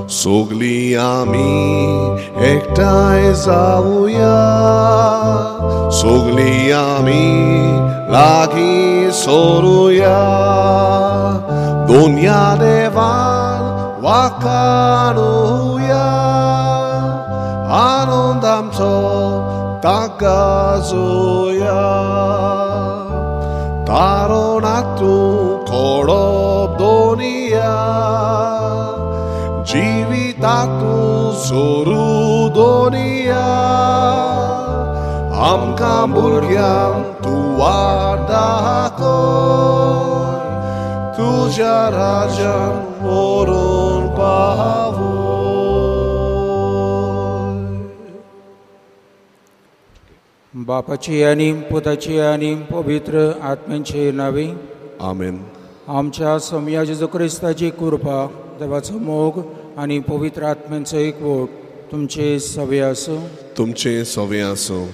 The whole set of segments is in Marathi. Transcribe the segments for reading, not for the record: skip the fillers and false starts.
सगळी आमी एकठांय जावुया सगळी आमी लागीं सरुया दोनया देवान वाखाणुया आनंद आमचो ताका जोया तारुणातूं कोडप दोनया जिवितातूं सोरू दोनया आमकां भुरग्यांक तूं वाट दाखय तुज्या राज्यान व्हरून पावय. बापाची आनी पुताची आनी पवित्र आत्म्याचे नावे आमेन. आमच्या सोम्या जेजू क्रिस्ताची कृपा देवाचो मोग आनी पवित्र आत्म्याचो एकवट तुमचे सवे आसूं. तुमचे सवे आसूं.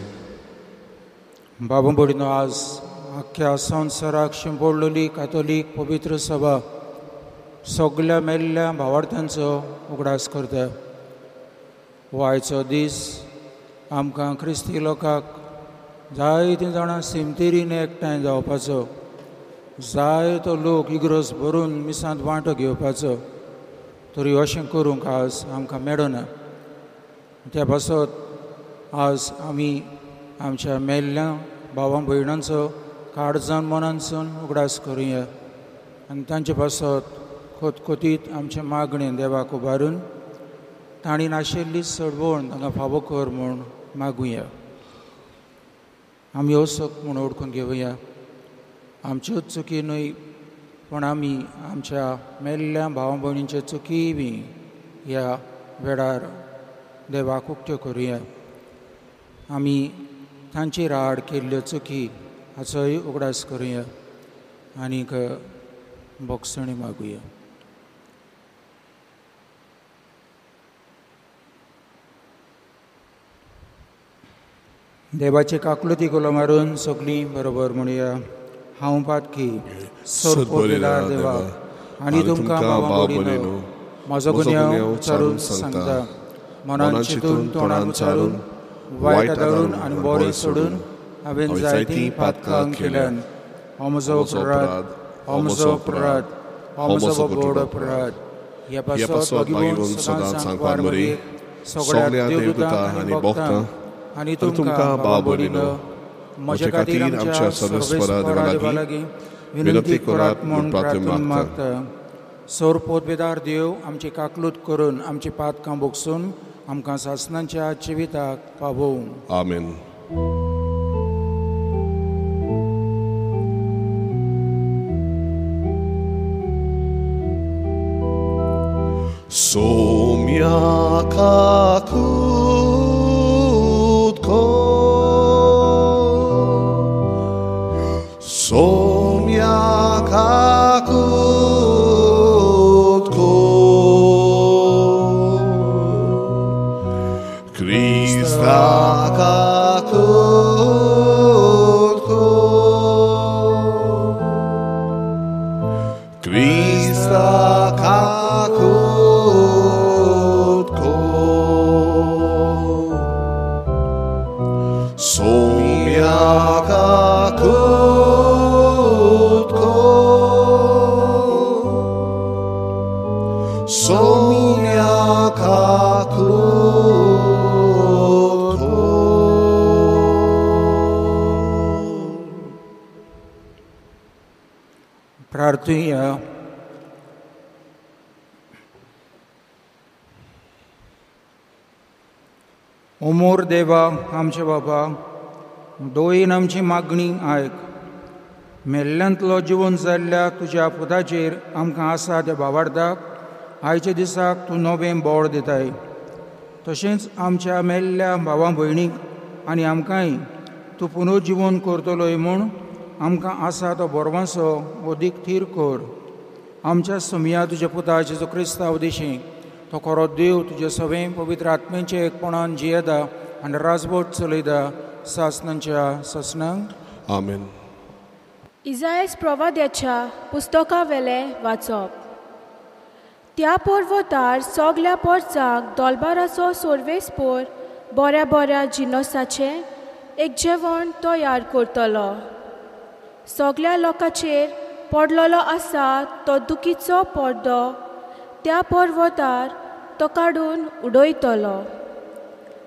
बाबा भयणीनो, आज आख्ख्या संवसाराक शिंपडलेली कातोलीक पवित्र सभा सगळ्या मेल्ल्या भावार्थ्यांचो उगडास करता. हो आयचो दीस आमकां क्रिस्ती लोकांक जायतीं जाणां सिमतेरीन एकठांय जावपाचो, जायतो लोक इग्रोस भरून मिसांत वांटो घेवपाचो. तरी अशें करूंक आज आमकां मेळना. त्या पासत आज आमी आमच्या मेल्ल्या भावां भयणांचो काळजान मनानसून उगडास करुया आनी तांचे पासत खोतखोतीत आमचे मागणे देवाक उबारून तांणी नाशिल्ली सडवण तांकां फावो कर म्हूण मागुया. आमी असोक म्हूण ओळखून घेवया. आमच्योच चुकी न्हय, पण आमी आमच्या मेल्ल्या भावां भयणींच्यो चुकी बी ह्या वेळार देवाक उक्त्यो करुया. आमी तांचेर आड केल्ल्यो चुकी हाचोय उगडास करुया आनीक बोगसणी मागुया. देवाचे काकलुती कोलो मारून सगळीं बरोबर म्हणुया. हांव पातकी सोदपोलेदार देवा आनी तुमकां भावां भयणीनो, म्हजो गुन्यांव उच्चारून सांगता. मनान चिंतून तोंडान उच्चारून वायट आदळून आनी बरें सोडून हांवें जायतीं पातकां केल्यान. हो म्हजो अपराध, हो म्हजो अपराध, हो म्हजो व्हड अपराध. ह्या पासत भागीवून सदांच सांगपार मरे सगळ्या देवदूतांक आनी भक्तांक आनी तुमकां भाव भयणीनो, म्हजे खातीर आमच्या सर्वेस्परा देवा लागीं विनंती करात म्हूण प्रार्थना मागता. सौर पोतबेदार देव आमची काकलूत करून आमची पातकां बोगसून आमकां सासणांच्या जिविताक पावोव. आमेन. सोम्या काकूत को सोम्या काकूत को Krista काकूत को Krista काकूत को सोम्या काकूत को सोम्या काकूत को. प्रार्थुया. उमोर देवा आमचे बाबा, दोयेन आमची मागणी आयक. मेल्ल्यांतलो जिवन जाल्ल्या तुज्या पुताचेर आमकां आसा त्या भावार्थाक आयच्या दिसाक तूं नवें बोड दिताय. तशेंच आमच्या मेल्ल्या भावां भयणीक आनी आमकांय तूं पुनर्जीवन करतलोय म्हूण आमकां आसा तो बोरवांचो अदीक थीर कर. आमच्या सोम्या तुज्या पुता जेजू क्रिस्ता उदेशी तो खरो देव तुजे सवें पवित्र आत्म्याचे एकपणान जियेता आनी राजवट चलयता सासणांच्या सासणांक. आमेन. इजायास प्रवाद्याच्या पुस्तका वेले वाचप. त्या पर्वतार सगल्या पोरचाक दोलबाराचो सोर्वेस्पोर बऱ्या बऱ्या जिनसाचें एक जेवण तयार करतलो. सगल्या लोकांचेर पडलेलो आसा तो दुखीचो पडदो त्या पर्वतार तो काडून उडयतलो.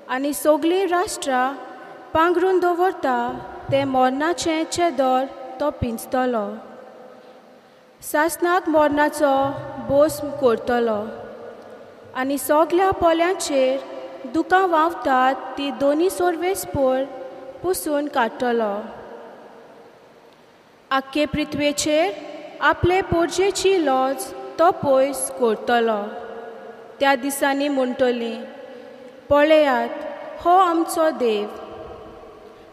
आनी सगळीं राष्ट्रां पांगरून दवरता ते मोरणाचें चेदर तो पिंजतलो. सासणाक मोरणाचो भस्म करतलो आनी सगल्या पोल्यांचेर दुकां व्हांवतात ती दोनी सोर्वेस्पोर पुसून काडटलो. आख्खे पृथ्वेचेर आपले पोरजेची लॉज तो पयस करतलो. त्या दिसांनी म्हणटलीं, पळयात हो आमचो देव.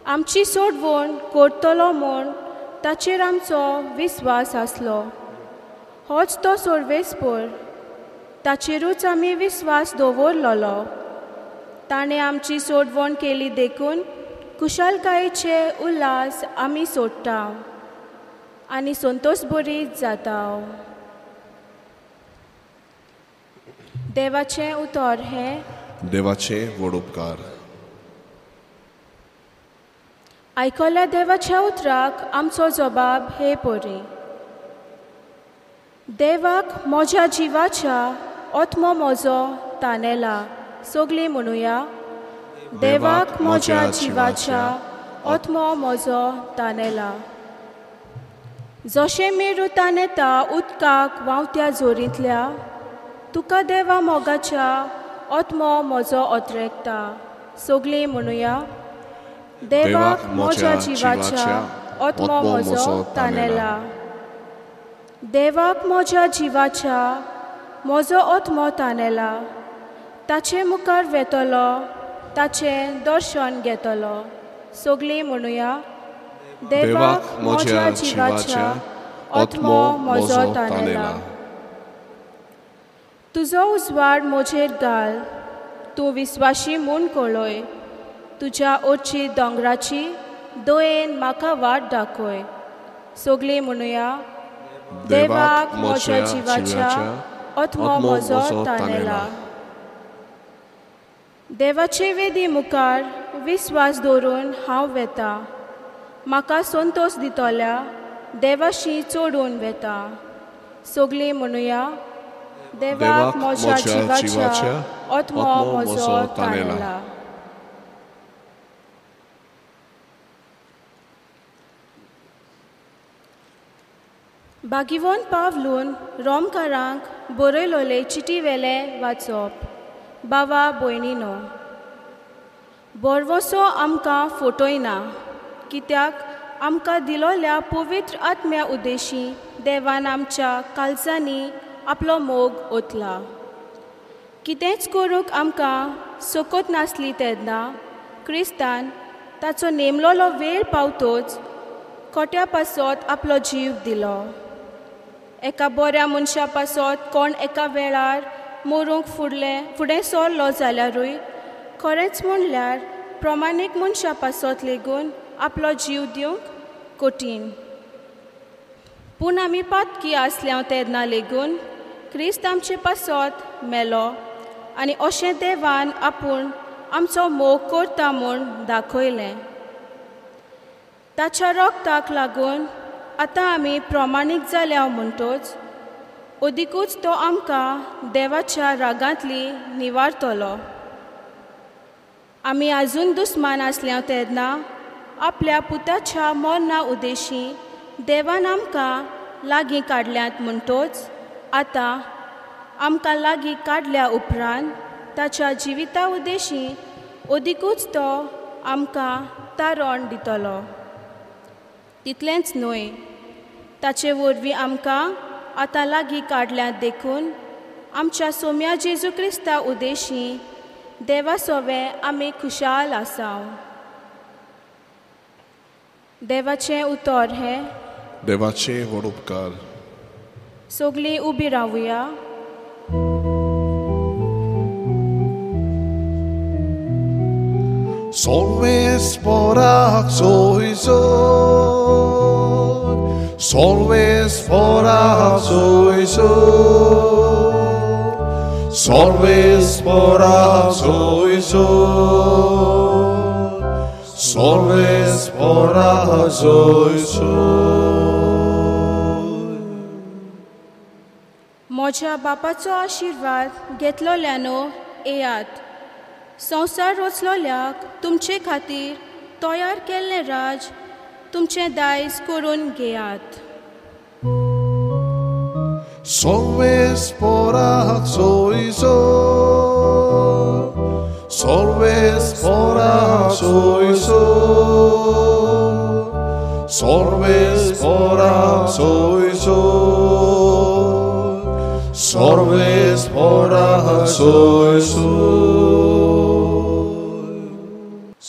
आमची सोडवण करतलो म्हूण ताचेर आमचो विस्वास आसलो. होच तो सोर्वेस्पोर, ताचेरूच आमी विस्वास दवरलेलो. ताणें आमची सोडवण केली देखून कुशलकायेचे उल्हास आमी सोडटा आनी संतोश बरीत जाता. देवाचें उतर हें. देवाचे व्हड उपकार. आयकल्या देवाच्या उतराक आमचो जबाब हे परी. देवाक म्हज्या जिवाच्या आत्मो म्हजो तानेला. सगळीं म्हणुया, देवाक म्हज्या जिवाच्या आत्मो म्हजो तानेला. जशें मेरू तानेता उदकाक व्हांवत्या जोरींतल्या, तुका देवा मोगाच्या आत्मो म्हजो ओतरेकता. सगळीं म्हणुया, देवाक म्हज्या जिवाच्या आत्मो म्हजो तानेला. देवाक म्हज्या जिवाच्या म्हजो आत्मो तानेला. ताचे मुखार वेतलो, ताचें दर्शन घेतलो. सगळीं म्हणुया, देवाक म्हज्या जिवाच्या आत्मो म्हजो तानेला. तुजो उजवाड म्हजेर घाल, तूं विस्वाशी म्हूण कळय. तुज्या ओची दोंगराची दोयेन म्हाका वाट दाखय. सगळीं म्हणुया, देवाक म्हज्या जिवाच्या आत्मो म्हजो तानेला. देवाचे वेदी मुखार विस्वास दवरून हांव वेता. म्हाका संतोश दितल्या देवाशी चोडून वेता. सगळीं म्हणुया, देवाक म्हज्या जिवाच्या आत्मो म्हजो तानेला. बागिवोन पावलून रोमकारांक बरयलोले चिटी वेले वाचप. बावा भयणीनो, बोरवोसो आमकां फोटोयना, कित्याक आमकां दिलोल्या पवित्र आत्म्या उद्देशी देवान आमच्या काळजांनी आपलो मोग ओतला. कितेंच करूंक आमकां सकत नासली तेन्ना क्रिस्तान ताचो नेमलोलो वेळ पावतोच खोट्या पासत आपलो जीव दिलो. एका बऱ्या मनशा पासत कोण एका वेळार मरूंक फुडें सरलो जाल्यारूय खरेंच म्हणल्यार प्रमाणीक मनशा पासत लेगून आपलो जीव दिवंक कठीण. पूण आमी पातकी आसल्या तेन्ना लेगून क्रिस्त आमचे पासत मेलो आनी अशें देवान आपूण आमचो मोग करता म्हूण दाखयलें. ताच्या रोगताक लागून आतां आमी प्रमाणीक जाल्या म्हणटोच अदिकूच तो आमकां देवाच्या रागांतली निवारतलो. आमी आजून दुस्मान आसल्या तेन्ना आपल्या पुताच्या मरणा उद्देशी देवान आमकां लागीं काडल्यांत म्हणटोच आतां आमकां लागीं काडल्या उपरांत ताच्या जिविता उद्देशी अदिकूच तो आमकां तारण दितलो. तितलेंच न्हय, ताचे वरवीं आमकां आतां लागीं काडल्यांत देखून आमच्या सोम्या जेजू क्रिस्ता उद्देशी देवा सोवें आमी खुशाल आसाव. देवाचें उतर हें. देवाचे व्हड उपकार. सगळीं उबी रावुया. Solvesporak soisod, Solvesporak soisod. Solvesporach soyson, solvesporach soyson. म्हज्या बापाचो आशिर्वाद घेतलोल्यानो येयात. संवसार रचलोल्याक तुमचे खातीर तयार केल्लें राज तुमचें दायज करून घेयात. Solvesporach soyson, solvesporach soyson, solvesporach soyson, solvesporach soyson.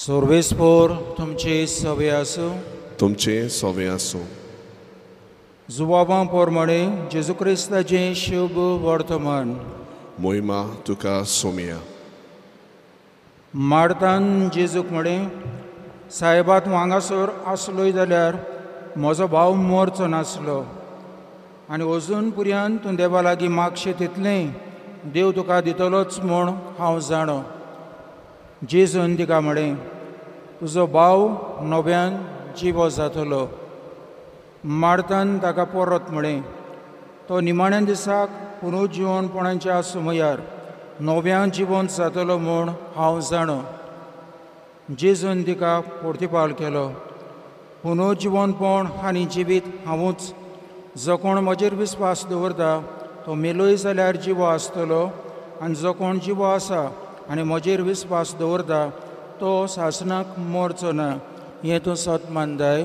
सर्वेस्पोर तुमचे सवे आसूं. तुमचे सवे आसूं. जुवाबां पोरमणे जेजू क्रिस्ताचें शुभ वर्तमान. मोहिमा तुका सोमिया. मार्तान जेजूक म्हळें, साहेबात तूं हांगासर आसलोय जाल्यार म्हजो भाव मरचो नासलो. आनी अजून पर्यंत तूं देवा लागीं मागशें तितलें देव तुका दितलोच म्हूण हांव जाणो. जेजून तिका म्हळें, तुजो भाव नव्यान जिवो जातलो. मार्तान ताका परत म्हळें, तो निमाण्या दिसाक पुनरुज्जीवनपणाच्या समयार नव्यान जिवंत जातलो म्हूण हांव जाणो. जेजून तिका प्रतिपाल केलो, पुनरुज्जीवनपण आनी जिवीत हांवूच. जो कोण म्हजेर विस्वास दवरता तो मेलोय जाल्यार जिवो आसतलो, आनी जो कोण जिवो आसा आनी म्हजेर विस्वास दवरता तो सासणाक मरचो ना. हें तूं सत मानताय?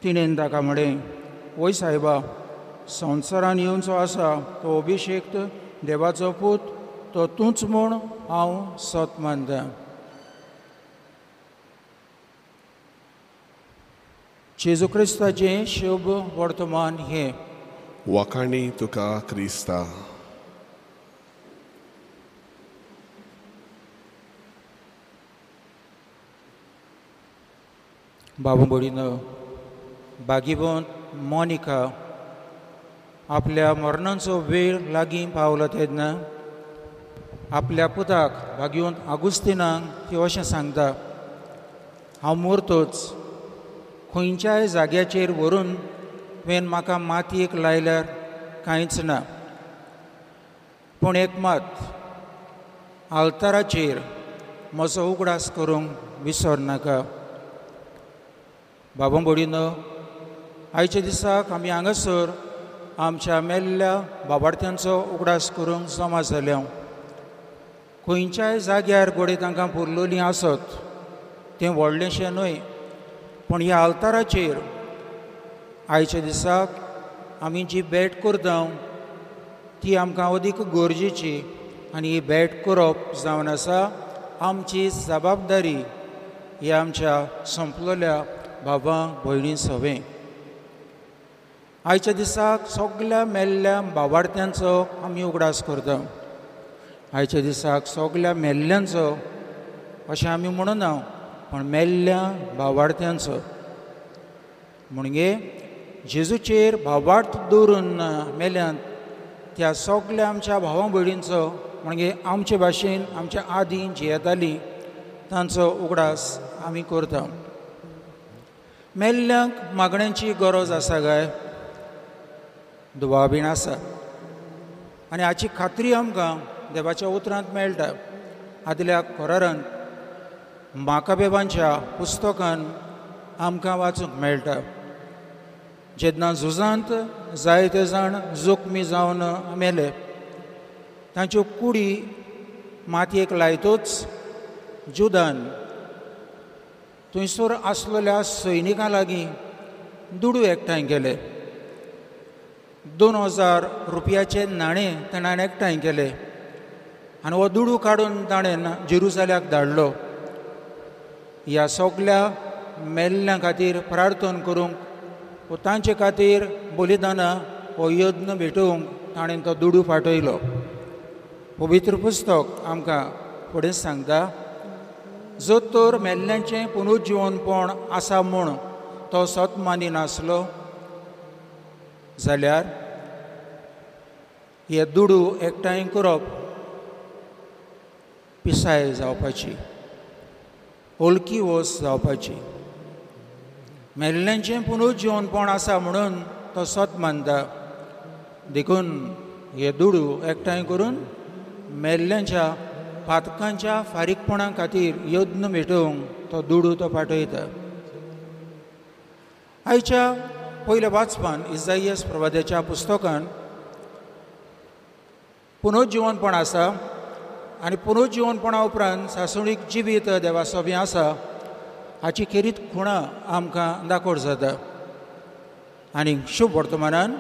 तिणेन ताका म्हळें, वय साहेबा, संवसारान येवचो आसा तो अभिशेक्त देवाचो पूत तो तूंच म्हूण हांव सत मानतां. जेजू क्रिस्ताचें शुभ वर्तमान हें. वखाणी तुका क्रिस्ता. बाबू बडीनो बागीबोन मोनिका आपल्या मरणाचो वेळ लागीं पावलो तेन्ना आपल्या पुताक भाग्योन आगुस्तिनाक ती अशें सांगता, हांव मरतोच. खंयच्याय जाग्याचेर व्हरून तुवें म्हाका मातयेक लायल्यार कांयच ना, पूण एक मात, आल्ताराचेर म्हजो उगडास करूंक विसर नाका. बाबा बोडीनो, आयच्या दिसाक आमी हांगासर आमच्या मेल्ल्या बाबार्थ्यांचो उगडास करूंक जमा जाल्या. खंयच्याय जाग्यार घोडे तांकां पुरलोलीं आसत, तें व्हडलेंशें न्हय, पूण ह्या आल्ताराचेर आयच्या दिसाक आमी जी भेट करता ती आमकां अदीक गरजेची. आनी ही भेट करप जावन आसा आमची जबाबदारी. ही आमच्या संपलेल्या बाबांक भयणी सवें. आयच्या दिसाक सगळ्या मेल्ल्या बाबार्थ्यांचो आमी उगडास करता. आयच्या दिसाक सगळ्या मेल्ल्यांचो अशें आमी म्हणना, पण मेल्ल्या भावार्थ्यांचो. म्हणजे जेजूचेर भावार्थ दवरून मेल्यांत त्या सगळ्या आमच्या भावां भयणींचो, म्हणजे आमचे भाशेन आमच्या आदीं जी येतालीं तांचो उगडास आमी करता. मेल्ल्यांक मागण्यांची गरज आसा काय? दुवा बीन आसा. आनी हाची खात्री आमकां देवाच्या उतरांत मेळटा. आदल्या कोरारांत माकाबेबांच्या पुस्तकान आमकां वाचूंक मेळटा. जेन्ना झुजांत जायते जाण जखमी जावन मेले, तांच्यो कुडी मातयेक लायतूच जुदान थंयसर आसलेल्या सैनिकां लागीं दुडू एकठांय केले. 2000 रुपयाचें नाणें ताणें एकठांय केलें आनी हो दुडू काडून ताणें जेरुसल्याक धाडलो. ह्या सगळ्या मेल्ल्यां खातीर प्रार्थना करूंक व तांचे खातीर बलिदानां हो यत्न भेटोवंक ताणें तो दुडू फाटयलो. पवित्र पुस्तक आमकां फुडें सांगता, जर तर मेल्ल्यांचें पुनरुज्जीवनपण आसा म्हूण तो सत मानिनासलो जाल्यार हे दुडू एकठांय करप पिसाय जावपाची, ओळखी वस जावपाची. मेल्ल्यांचें पुनरुज्जीवनपण आसा म्हणून तो सत मानता. देखून हे दुडू एकठांय करून मेल्ल्यांच्या पातकांच्या फारीकपणा खातीर यत्न मिटोवंक तो दुडू तो पाठयता. आयच्या पयल्या वाचपान इसाइयास प्रवाद्याच्या पुस्तकान पुनरुज्जीवनपण आसा आनी पुनरुज्जीवनपणा उपरांत सासणीक जिवीत देवा सोबीं आसा हाची खेरीत खुणा आमकां दाखोवड जाता. आनी शुभ वर्तमानान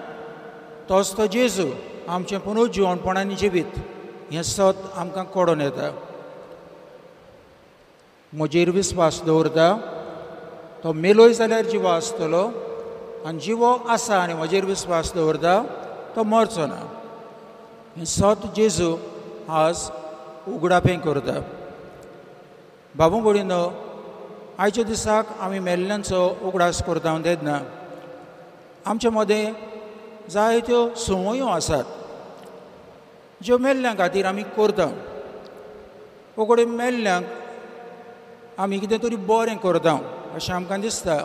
तोच तो जेजू आमचें पुनरुज्जीवनपणान जिवीत हें सत आमकां कळोवन येता. म्हजेर विस्वास दवरता तो मेलोय जाल्यार जिवो आसतलो आनी जिवो आसा आनी म्हजेर विस्वास दवरता तो मरचो ना. हें सत जेजू आज उगडापें करता. बाबू भयणीनो, आयच्या दिसाक आमी मेल्ल्यांचो उगडास करता तेन्ना आमच्या मदें जायत्यो संवयो आसात ज्यो मेल्ल्यां खातीर आमी करता. फुगडी मेल्ल्यांक आमी कितें तरी बरें करता अशें आमकां दिसता.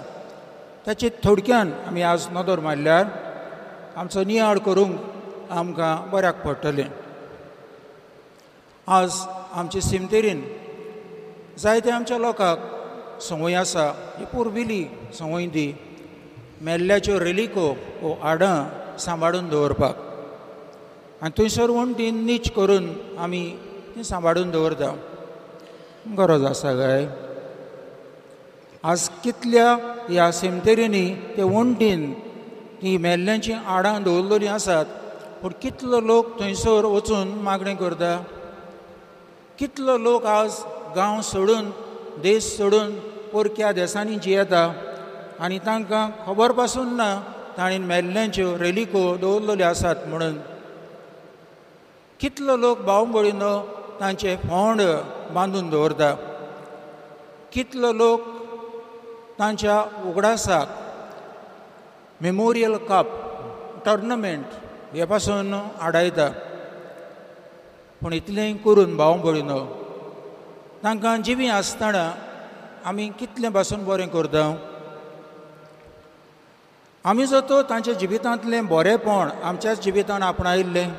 ताचे थोडक्यान आमी आज नदर मारल्यार आमचो नियाळ करूंक आमकां बऱ्याक पडटलें. आज आमचे सिमतेरीन जायते आमच्या लोकांक संवय आसा ही पुर्विली संवय दी मेल्ल्याच्यो रेलिको वो आडां सांबाळून दवरपाक आनी थंयसर वण्टीन नीच करून आमी ती सांबाळून दवरता. गरज आसा काय? आज कितल्या ह्या सेमतेरींनी ते वण्टीन ती मेल्ल्यांची आडां दवरलेलीं आसात, पूण कितलो लोक थंयसर वचून मागणें करता. कितलो लोक आज गांव सोडून देश सोडून परक्या देशांनी जियेता आनी तांकां खबर पासून ना ताणीन मेल्ल्यांच्यो रेलिको दवरलेल्यो आसात म्हणून. कितलो लोक भाव भयणीनो तांचे फोंड बांदून दवरता. कितलो लोक तांच्या उगडासाक मेमोरियल कप टोर्नामेंट हे पासून आडायता. पूण इतलेंय करून भाव भयणीनो तांकां जिवी आसतना आमी कितलें पासून बरें करता. आमी जर तर तांच्या जिवितांतलें बरेंपण आमच्याच जिवितांत आपणायल्लें,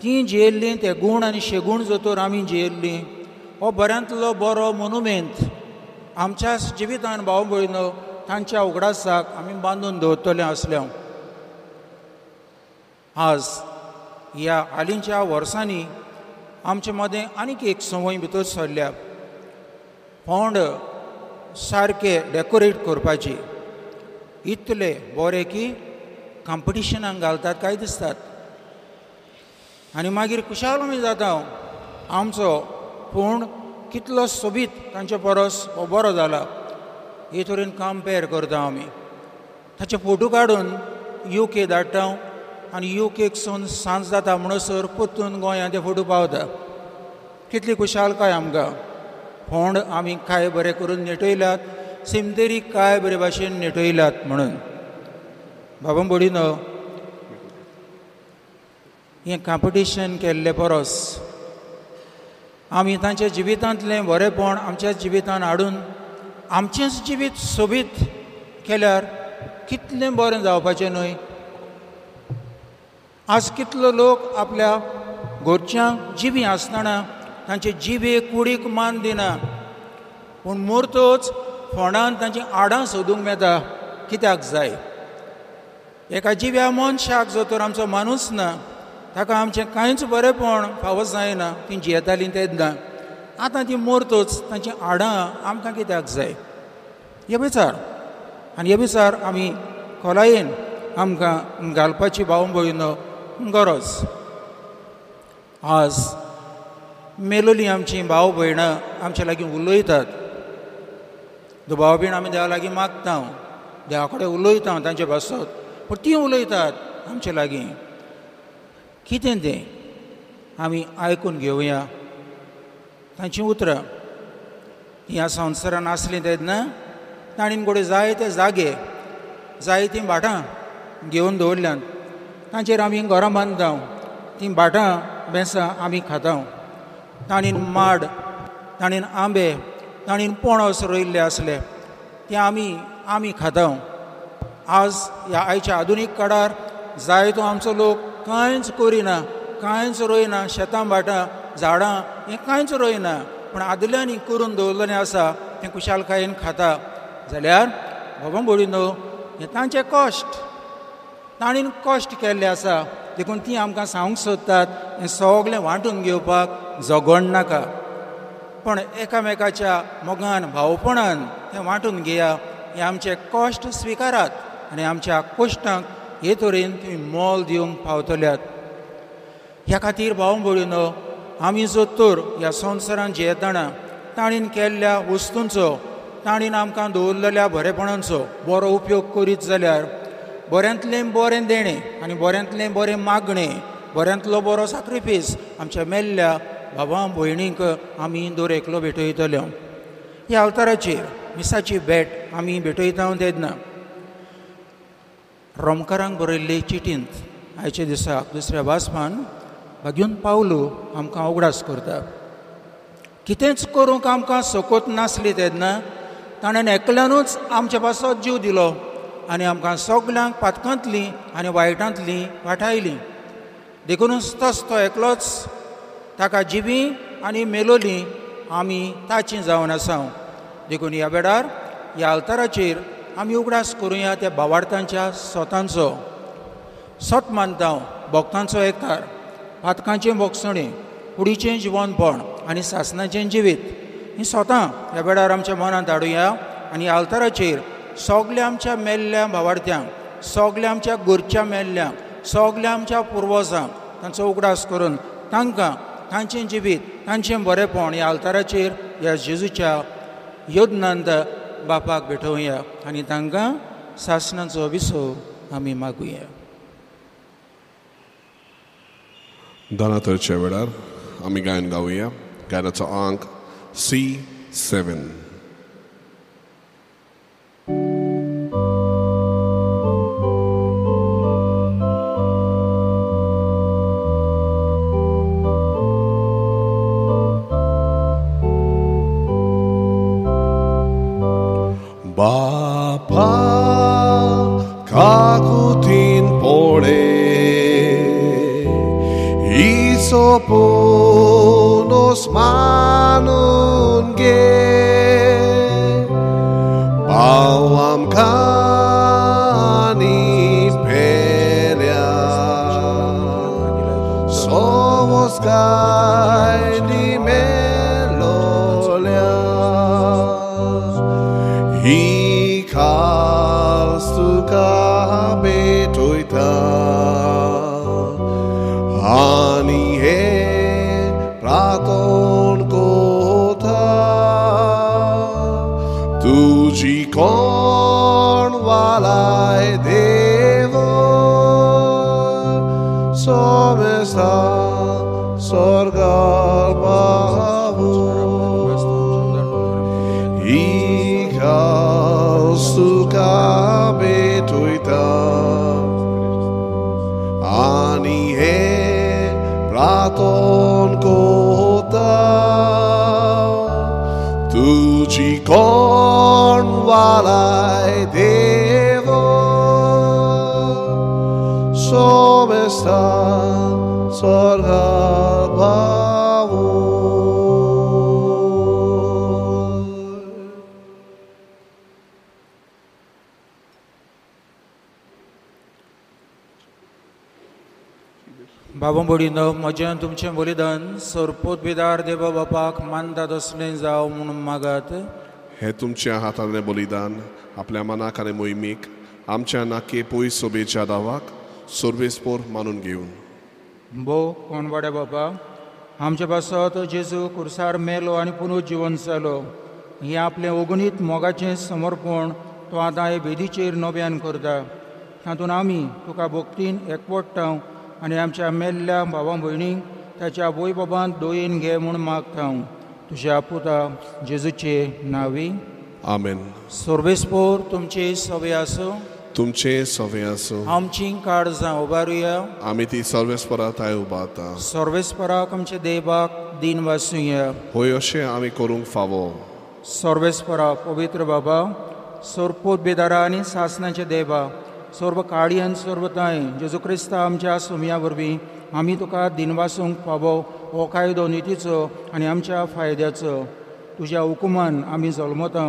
ती जियेल्लीं ते गूण आनी शेगूण जर तर आमी जियेल्लीं, हो बऱ्यांतलो बरो मोनुमेंट आमच्याच जिवितांत भाव भयणीनो तांच्या उगडासाक आमी बांदून दवरतले आसल्या. आज ह्या हालींच्या वर्सांनी आमचे मदें आनीक एक संवय भितर सरल्या. फोंड सारके डेकोरेट करपाची. इतले बरे की कॉम्पिटिशनाक घालतात काय दिसतात. आनी मागीर खुशाल आमी जाता आमचो फोंड कितलो सोबीत तांचे परस हो बरो जाला हे तरेन कंपेर करता आमी. ताचे फोटो काडून UK धाडटा आनी UKक सून सांज जाता म्हणसर परतून गोंयांत ते फोटो पावता. कितली खुशालकाय आमकां. फोंड आमी काय बरें करून नेटयल्यात, सिमतेरी काय बरे भाशेन नेटयल्यात म्हणून. बाबा भयणीनो, हें कॉम्पिटिशन केल्ले परस आमी तांच्या जिवितांतलें बरेंपण आमच्या जिवितांत हाडून आमचेंच जिवीत सोबीत केल्यार कितलें बरें जावपाचें न्हय. आज कितलो लोक आपल्या घरच्यांक जिवी आसतना तांचे जिवेक कुडीक मान दिना, पूण मुर्तोच फोंडान तांची आडां सोदूंक मेळटा. कित्याक जाय? एका जिव्या मनशाक जर तर आमचो मानूच ना, ताका आमचें कांयच बरेंपण फावो जायना ती जियेतालीं तेन्ना. आतां ती मरतोच तांची आडां आमकां कित्याक जाय? हे विचार आनी हे विचार आमी खोलायेन आमकां घालपाची भाव भयणीनो गरज. आज मेलोलीं आमचीं भाव भयणां आमचे लागीं उलयतात. दुबाव बीन आमी देवा लागीं मागता, देवा कडेन उलयता तांचे भासत, पूण तीं उलयतात आमचे लागीं. कितें तें आमी आयकून घेवया. तांचीं उतरां ह्या संवसारान आसलीं तेन्ना ताणीन कोडे जायते जागे जायतीं भाटां घेवन दवरल्यात. तांचेर आमी घरां बांदता, तीं भाटां बेसां आमी खाता. ताणीन माड, ताणीन आंबे, ताणीन पणस रोयिल्ले आसले ते आमी खाता. आज ह्या आयच्या आधुनीक काळार जायतो आमचो लोक कांयच करिना, कांयच रोयना, शेतां भाटां झाडां हें कांयच रोयना, पूण आदल्यांनी करून दवरलेलें आसा तें कुशालकायेन खाता. जाल्यार बाबा भयणीनो, हें तांचें कश्ट, ताणीन कश्ट केल्लें आसा, देखून तीं आमकां सांगूंक सोदतात हें सगळें वांटून घेवपाक झगड नाका, पण एकामेकाच्या मोगान भावपणान तें वांटून घेया. हें आमचें कश्ट स्विकारात आनी आमच्या कश्टांक हे तरेन तुमी मोल दिवंक पावतल्यात. ह्या खातीर भाव भयणीनो, आमी जोतोर ह्या संवसारांत जियेतना ताणीन केल्ल्या वस्तूंचो, ताणीन आमकां दवरलेल्या बरेपणांचो बरो उपयोग करीत जाल्यार बऱ्यांतलें बरें देणें आनी बऱ्यांतलें बरें मागणें, बऱ्यांतलो बरो सॅक्रिफीस आमच्या मेल्ल्या भावां भयणींक आमी दरेकलो भेटयतल्यो. ह्या अवताराचेर मिसाची भेट आमी भेटयता तेन्ना रोमकारांक बरयल्ले चिटींत आयच्या दिसाक दुसऱ्या वाचपान भाग्यून पावलो आमकां उगडास करता. कितेंच करूंक आमकां सोकोत नासली तेन्ना ताणें एकल्यानूच आमच्या पासत जीव दिलो आनी आमकां सगल्यांक पातकांतलीं आनी वायटांतलीं वाटायलीं. देखूनच तो एकलोच ताका जिबी आनी मेलोलीं आमी ताचीं जावन आसां. देखून ह्या वेळार ह्या अवताराचेर आमी उगडास करुया त्या भावार्थांच्या सोतांचो. सोत मानता भक्तांचो एकठार, पातकांचें भोगसणें, कुडीचें जिवनपण आनी सासणाचें जिवीत हीं सोतां ह्या वेळार आमच्या मनांत हाडुया आनी ह्या अवताराचेर सगल्या आमच्या मेल्ल्या भावार्थ्यांक, सगल्या आमच्या घरच्या मेल्ल्यांक, सगल्या आमच्या पुर्वजांक तांचो उगडास करून तांकां तांचें जिवीत, तांचें बरेंपण ह्या अवताराचेर ह्या जेजूच्या योजनांत बापाक भेटोवया आनी तांकां सासणाचो विसो आमी मागुया. दानातरच्या वेळार आमी गायन गावया. गायनाचो अंक C7. Bapa kakutin pore isoponos manun ge bawam kani pelia somos kaini melolia Ikastuka betoita Ani he praton kota Tuji kon walai devo Somesta sorgal bavu Suka betuita ani he praton kota tuji kon walai devo somesta sorga bavu. बाबा भयणीनो, म्हजें तुमचें बलिदान सोरपोतभिदार देवा बापाक मानतात असलें जावं म्हणून मागात. हे तुमच्या हातांतलें बलिदान आपल्या मनाक आनी मोहिमेक आमच्या नाके पयस सोबेच्या दावाक सोर्वेस्पोर मानून घेवन भोव कोणवाड्या बापा, आमच्या पासत जेजू कुर्सार मेलो आनी पुनरुज्जीवन जालो. हें आपलें अगणीत मोगाचें समर्पण तो आतां हे बेदीचेर नव्यान करता. तातूंत आमी तुका भक्तीन एकवटाव आनी आमच्या मेल्ल्या भावां भयणींक ताच्या आवय बाबांत दोयेन घे म्हूण मागता. तुज्या पुता जेजूचे नांवी आमेन. सोर्वेस्पोर तुमचे सवे आसूं. तुमचे सवे आसूं आमची काळजां उबारुया आमी ती सर्वेस्पराताय उबारता सर्वेस्पराक आमचे देवाक दिन वासुया होय अशें आमी करूंक फावो सर्वेस्परा पवित्र बाबा सोरपोत बेदारा आनी सासनाचे देवा सर्व काळी आनी सर्व ताय जेजू क्रिस्ता आमच्या सुमया वरवीं आमी तुका दिनवासूंक फावो हो कायदो नितीचो आनी आमच्या फायद्याचो तुज्या हुकुमान आमी जल्मता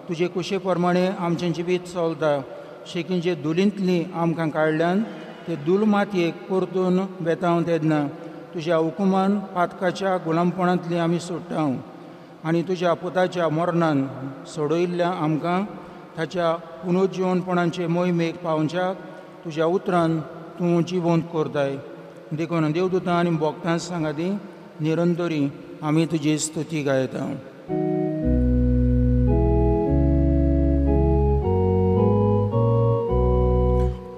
तुजे कुशे प्रमाणे आमचें जिवीत चलता शेकींचे दुलींतली आमकां काडल्यान ते दूल मातयेक परतून बेताव तेदना तुज्या हुकुमान पातकाच्या गुलामपणांतली आमी सुट्टा आनी तुज्या पुताच्या मरणान सोडयल्ल्या आमकां ताच्या पुनरुज्जीवनपणाचे मोहिमेक पावच्याक तुज्या उतरान तूं जिवंत करताय देखून देवदूतां आनी भोगतां सांगाती निरंतरी आमी तुजी स्तुती गायता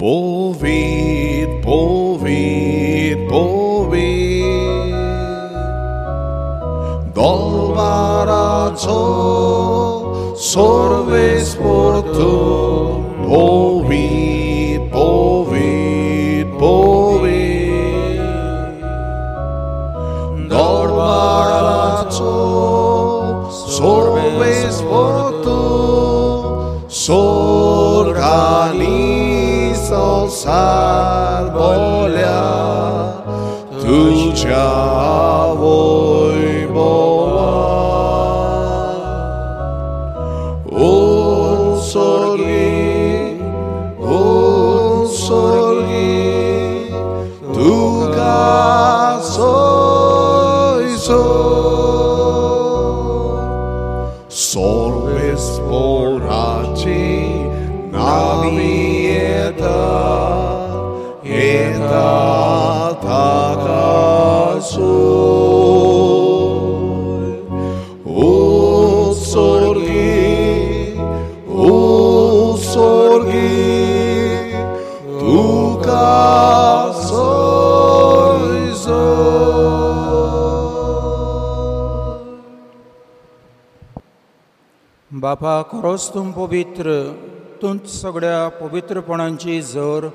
Povit, povit, povit Dolvaraco sorves portum Povit, povit, povit Dolvaraco sorves portum Sorgani salvolia tucia vojbova un sorgi tuca soiso sorves poraci navieta eta takasoi o sorgi tuca soiso बापा खरोच तूं पवित्र तूंच सगळ्या पवित्रपणांची जोर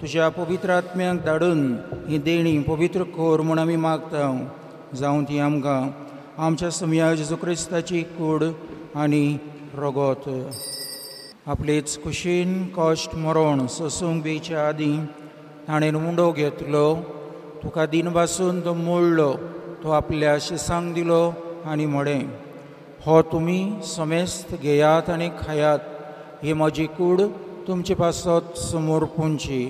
तुज्या पवित्र आत्म्याक धाडून ही देणी पवित्र कोर म्हूण आमी मागता जावं ती आमकां आमच्या समया जेजू क्रिस्ताची कूड आनी रगत आपलेच कुशीन कश्ट मरण सोसूंक बेच्या आदीं ताणें मुंडो घेतलो तुका दिन पासून तो मोडलो तो आपल्या शिसांक दिलो आनी म्हळें हो तुमी समेस्त घेयात आनी खायात ही म्हजी कूड तुमचे पासत समोर पोंची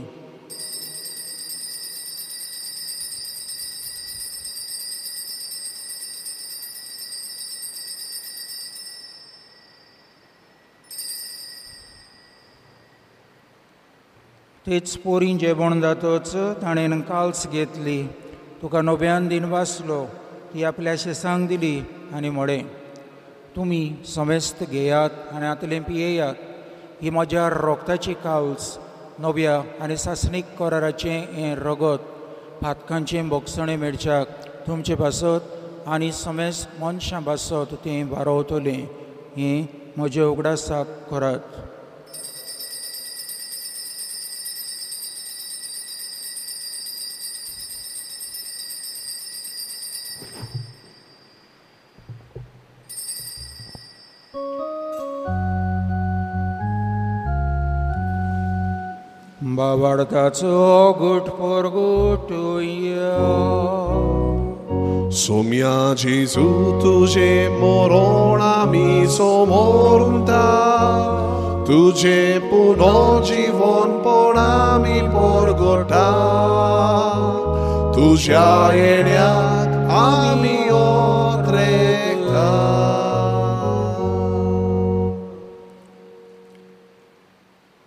तेच पोरी जेवण जातच ताणें काल्स घेतली तुका नव्यान दिन वाचलो ती आपल्या शेसांक दिली आनी म्हळें तुमी समेस्त घेयात आनी आतलें पियेयात ही म्हज्या रोगताची काल्स नव्या आनी सासणीक कराराचें हें रगत फातकांचें भोगसणें मेळच्याक तुमचे पासत आनी समेस्त मनशां पासत तें वारोवतलें हें म्हज्या उगडासाक करात बाबाडताचो गुट पोर गुटुया सोम्या जेजू तुझे मरण आमी समोरुंता तुझे पुनर्जीवनपण आमी परगटा तुझ्या येण्याक आमी ओत्रेकता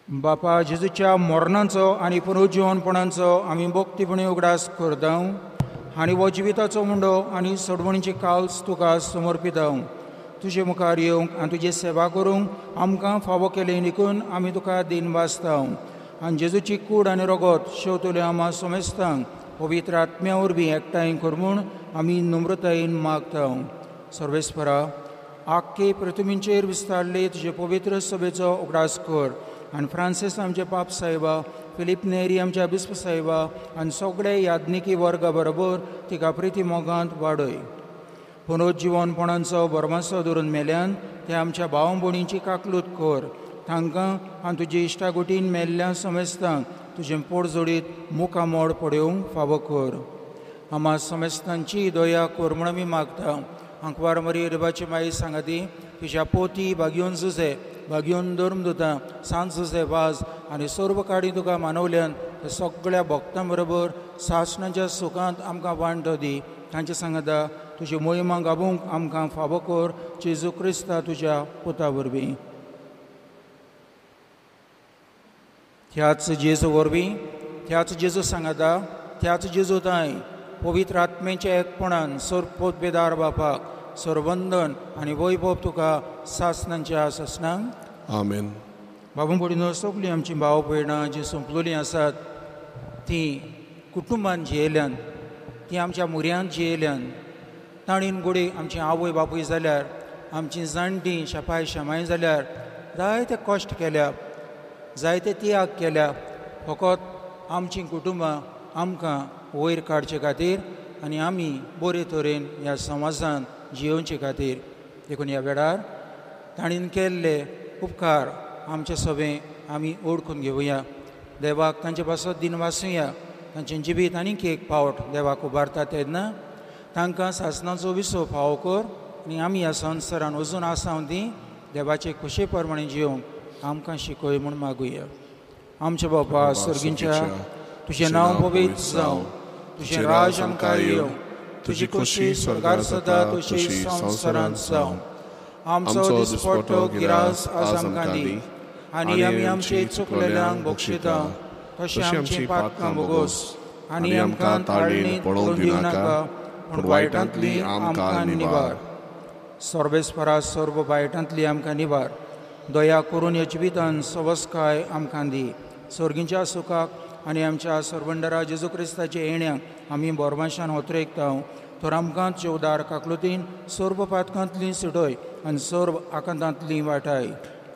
बापा जेजूच्या मरणाचो आनी पुनरुज्जीवनपणाचो आमी भक्तीपणी उगडास करता आनी हो जिविताचो मुंडो आनी सडवणीचे काल्स तुका समर्पिता तुजे मुखार येवंक आनी तुजी सेवा करूंक आमकां फावो केलें देखून आमी तुका दिन वाचता आनी जेजूची कूड आनी रगत शेवतले आमा समेस्तांक पवित्र आत्म्या वरवीं एकठांय कर म्हूण आमी नम्रतायेन मागता सर्वेस्परा आख्खे पृथ्वीचेर विस्तारले तुजे पवित्र सभेचो उगडास कर आनी फ्रांसीस आमचे पाप साहेबा, फिलीप नेरी आमच्या बिस्प साहेबा आनी सगळे याज्ञिकी वर्गा बरोबर तिका प्रिती मोगांत वाडय. पुनरुज्जीवनपणांचो बरमासो धरून मेल्यान ते आमच्या भाव भयणींची काकलूत कर. तांकां आनी तुजी इश्टागुटीन मेल्ल्या समेस्तांक तुजें पोट जोडीत मुखामोड पडोवंक फावो कर. आम्हा समेस्तांची दया कर म्हूण आमी मागता. अंकवार मरी रिबाची माई सांगाती तुज्या पोती भाग्योन झुजे भाग्योन धर्मदुतां सांत झुजे वाज आनी सर्व काडी तुका मानवल्यान ते सगळ्या भक्तां बरोबर सासणाच्या सुखांत आमकां वांटो दी. तांचे सांगता तुजी मोहिमा गाबूंक आमकां फावो कर. जेजू क्रिस्ता तुज्या पुता वरवीं. त्याच जेजू वरवीं त्याच जेजू सांगता त्याच जेजू ताई पवित्र आत्मेच्या एकपणान सर्पोतबेदार बापाक सरवंदन आनी वैभव तुका सासणांच्या सासणांक आमेन. बाबू पडिनो सगळीं आमची भाव भयणां जीं संपलोलीं आसात तीं कुटुंबान जियेल्यान, तीं आमच्या मुऱ्यांत जियेल्यान. ताणीन गोडी आमची आवय बापूय जाल्यार, आमची जाणटीं शेपाय शेमाय जाल्यार, जायते कश्ट केल्या, जायते त्याग केल्या फकत आमची कुटुंबां आमकां वयर काडचे खातीर आनी आमी बरे तरेन ह्या समाजान जियोवचे खातीर. देखून ह्या वेळार ताणीन केल्ले उपकार आमचे सभे आमी ओळखून घेवया. देवाक तांचे पासत दिन वाचुया. तांचें जिवीत आनीक एक फावट देवाक उबारता तेन्ना तांकां सासणाचो विसो फावो कर आनी आमी ह्या संवसारान अजून आसांव ती देवाचे खुशे प्रमाणे जियोवंक आमकां शिकय म्हूण मागुया. आमचे बापा सर्गींच्या तुजें नांव पवित्र जावं, तुजें राज आमकां येवं, तुजी खुशी स्वर्गार जाता तशी संवसारांत जावं. आमचो दिसपट्टो गिरास आज आमकां दी आनी आमी आमचे चुकलेल्यांक बक्षिता तशें आमची पातकां बोगोस आनी आमकां ताळणीत पडोवंक दिनाका पूण वायटांतली आमकां निवार. सर्वेस्परा सर्व वायटांतली आमकां निवार. दया करून ह्या जिवितान सवस्काय आमकां दी. सर्गींच्या सुखाक आनी आमच्या सरवंडरा जेजू क्रिस्ताच्या येण्याक आमी बोरमाशान उतरयता. तर आमकां चेवदार काकलुतीन सर्व पातकांतली सुटय आनी सर्व आकांतांतली वाटाय.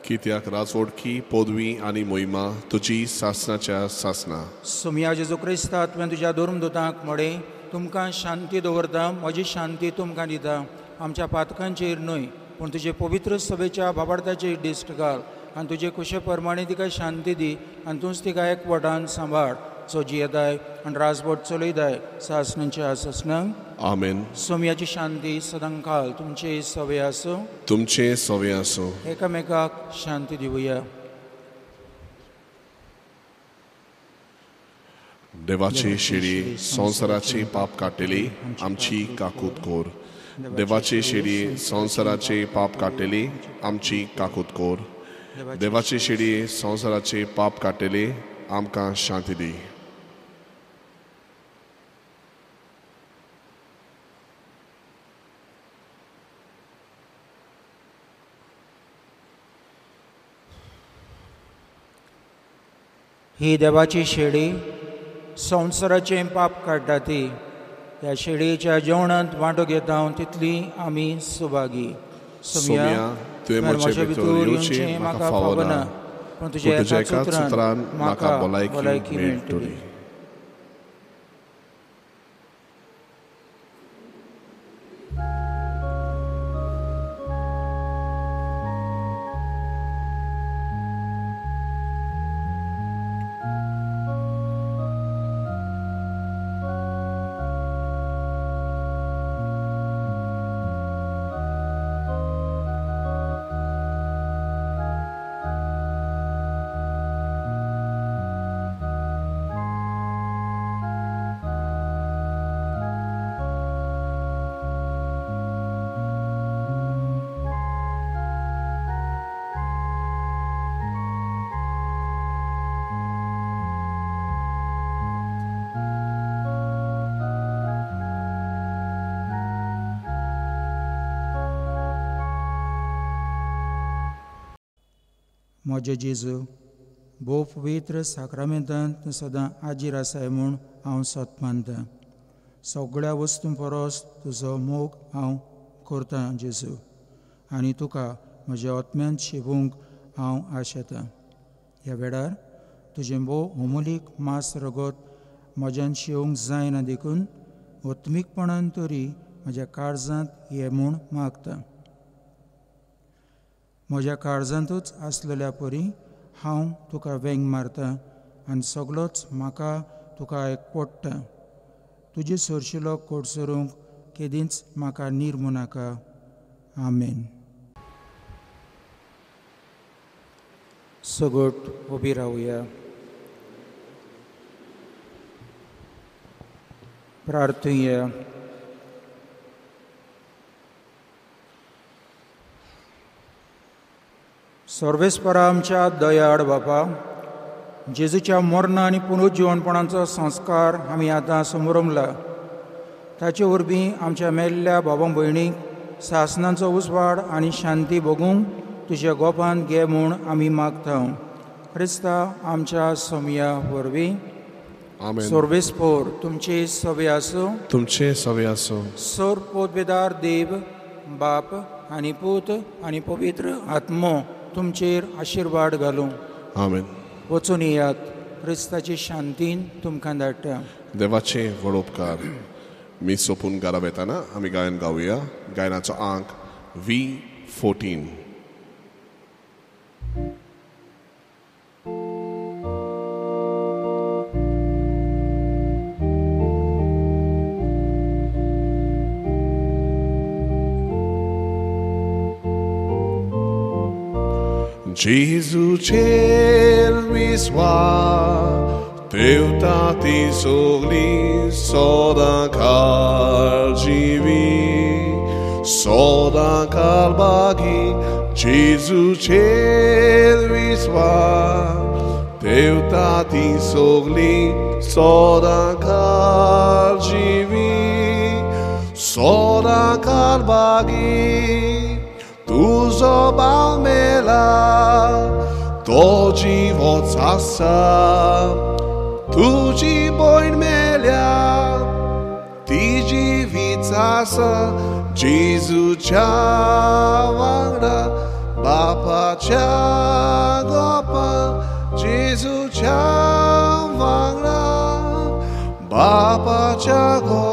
कित्याक राजवडकी पदवी आनी मोहिमा तुजी सासणाच्या सासना. सुमया जेजू क्रिस्ता तुवें तुज्या धर्मदुतांक मडे तुमकां शांती दवरता, म्हजी शांती तुमकां दिता. आमच्या पातकांचेर न्हय पूण तुजे पवित्र सभेच्या बाबार्थाचेर दिश्ट घाल आनी तुजे कुशे प्रमाणे तिका शांती दी आनी तूंच तिका एकवटान सांबाळ. सो जियेताय आनी राजवट चलयताय सासणांच्या सासणांक. आमेन. सोम्याची शांती सदांकाल तुमचे सवे आसूं. तुमचे सवे आसूं. एकामेकाक शांती दिवया. देवाची शिडी संवसाराची पाप काटेली आमची काकूत कोर. देवाची शिडी संवसाराचे पाप काटेली आमची काकूत कोर. देवाची शिडी संवसाराचे पाप काटेली आमकां शांती दी. ही देवाची शेडी संवसाराचें पाप काडटा ती. ह्या शेडयेच्या जेवणांत वांटो घेता तितली आमी सुभागी. सोम्या तुवें म्हजे भितर येवचें म्हाका फावो ना पूण तुज्या एका सुत्रान म्हाका भलायकी मेळटली. म्हजे जेजू भोव पवित्र साक्रामेंतांत तूं सदां आजीर आसाय म्हूण हांव सत मानतां. सगळ्या वस्तूं परस तुजो मोग हांव करतां जेजू आनी तुका म्हज्या आत्म्यांत शिवूंक हांव आशेतां. ह्या वेळार तुजें भोव अमोलीक मास रगत म्हज्यान शेवंक जायना देखून ओत्मीकपणान तरी म्हज्या काळजांत ये म्हूण मागता. म्हज्या काळजांतूच आसलेल्या परी हांव तुका वेंग मारता आनी सगळोच म्हाका तुका एकवटता. तुजे सरशिलो कोडसरूंक केदींच म्हाका निर्मू नाका. आमेन. सगट उबी रावया. प्रार्थुया. सर्वेस्परा आमच्या दयाळ बापा, जेजूच्या मरण आनी पुनरुज्जीवनपणाचो संस्कार आमी आतां समोरंगला. ताचे वरवीं आमच्या मेल्ल्या भावां भयणीक सासणांचो उजवाड आनी शांती भोगूंक तुज्या गोपान घे म्हूण आमी मागता. क्रिस्ता आमच्या समया वरवीं. आमेन. सर्वेस्पोर तुमचे सवे आसूं. तुमचे सवे आसूं. सोर पोतबेदार देव बाप आनी पूत आनी पवित्र आत्मो तुमचेर आशिर्वाद घालूं. आमेन. वचून येयात. क्रिस्ताची शांतीन तुमकां धाडटा. देवाचे व्हड उपकार. मी सोपून घरा वेताना आमी गायन गावया. गायनाचो अंक V14. Jézusér visvá, Teuta ti sogli, Sodakal živí, Sodakal bagi, Jézusér visvá, Teuta ti sogli, Sodakal živí, Sodakal bagi, Tuzo balmela, to život zasa, tuji bojn melja, ti živit zasa, Jezu čavangda, Bapa čagopa, Jezu čavangda, Bapa čagopa.